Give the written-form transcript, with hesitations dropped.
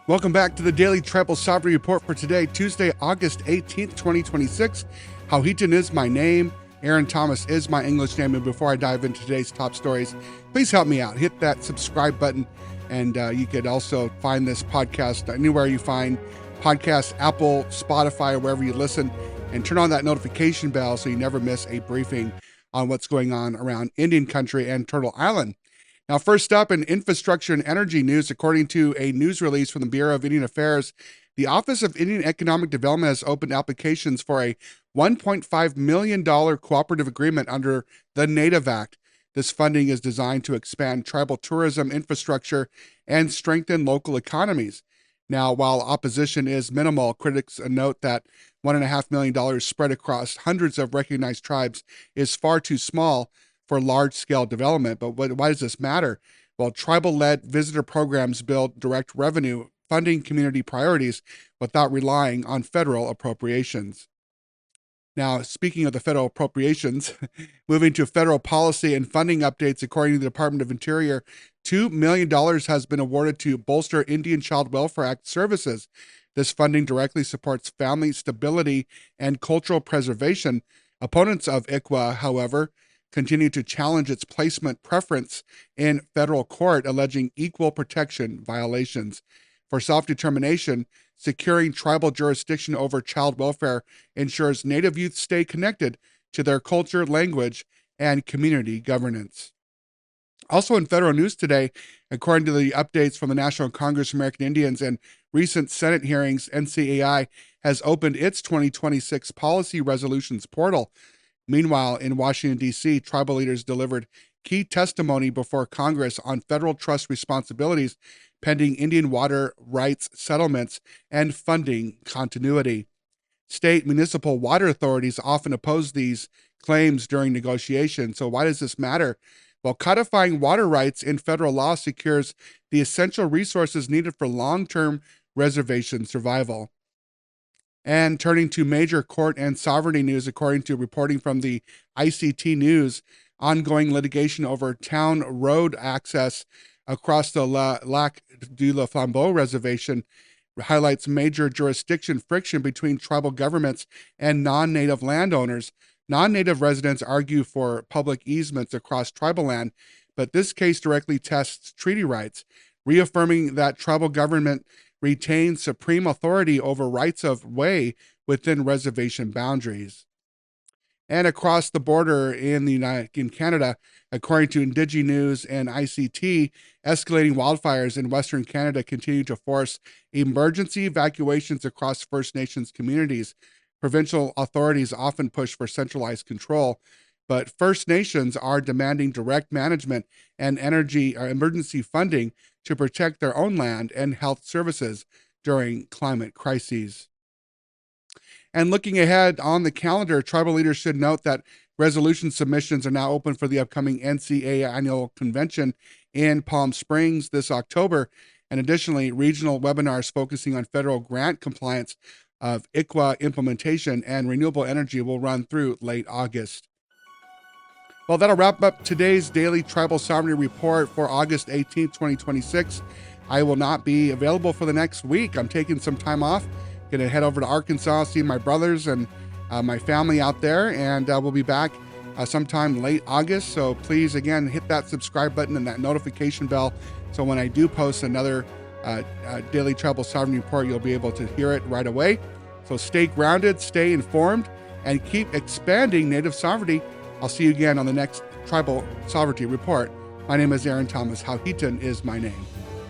Welcome back to the Daily Tribal Sovereignty Report for today, Tuesday, August 18th, 2026. Hauhetan is my name. Aaron Thomas is my English name. And before I dive into today's top stories, please help me out. Hit that subscribe button. And you could also find this podcast anywhere you find podcasts, Apple, Spotify, or wherever you listen. And turn on that notification bell so you never miss a briefing on what's going on around Indian country and Turtle Island. Now, first up in infrastructure and energy news, according to a news release from the Bureau of Indian Affairs, the Office of Indian Economic Development has opened applications for a $1.5 million cooperative agreement under the Native Act. This funding is designed to expand tribal tourism infrastructure and strengthen local economies. Now, while opposition is minimal, critics note that $1.5 million spread across hundreds of recognized tribes is far too small for large-scale development. But why does this matter? Well, tribal-led visitor programs build direct revenue, funding community priorities without relying on federal appropriations. Now, speaking of the federal appropriations, moving to federal policy and funding updates, according to the Department of Interior, $2 million has been awarded to bolster Indian Child Welfare Act services. This funding directly supports family stability and cultural preservation. Opponents of ICWA, however, continue to challenge its placement preference in federal court, alleging equal protection violations. For self-determination, securing tribal jurisdiction over child welfare ensures Native youth stay connected to their culture, language, and community governance. Also in federal news today, according to the updates from the National Congress of American Indians and recent Senate hearings, NCAI has opened its 2026 Policy Resolutions portal. Meanwhile, in Washington, D.C., tribal leaders delivered key testimony before Congress on federal trust responsibilities pending Indian water rights settlements and funding continuity. State municipal water authorities often oppose these claims during negotiations. So why does this matter? Well, codifying water rights in federal law secures the essential resources needed for long-term reservation survival. And turning to major court and sovereignty news, according to reporting from the ICT News, ongoing litigation over town road access across the Lac du Flambeau Reservation highlights major jurisdiction friction between tribal governments and non-native landowners. Non-native residents argue for public easements across tribal land, but this case directly tests treaty rights, reaffirming that tribal government retains supreme authority over rights of way within reservation boundaries. And across the border in Canada, according to Indiginews and ICT, escalating wildfires in Western Canada continue to force emergency evacuations across First Nations communities. Provincial authorities often push for centralized control, but First Nations are demanding direct management and energy or emergency funding to protect their own land and health services during climate crises. And looking ahead on the calendar, tribal leaders should note that resolution submissions are now open for the upcoming NCAA annual convention in Palm Springs this October. And additionally, regional webinars focusing on federal grant compliance of ICWA implementation and renewable energy will run through late August. Well, that'll wrap up today's Daily Tribal Sovereignty Report for August 18th, 2026. I will not be available for the next week. I'm taking some time off. Going to head over to Arkansas, see my brothers and my family out there, and we'll be back sometime late August. So please, again, hit that subscribe button and that notification bell so when I do post another Daily Tribal Sovereignty Report, you'll be able to hear it right away. So stay grounded, stay informed, and keep expanding Native sovereignty. I'll see you again on the next Tribal Sovereignty Report. My name is Aaron Thomas. Hauhetan is my name.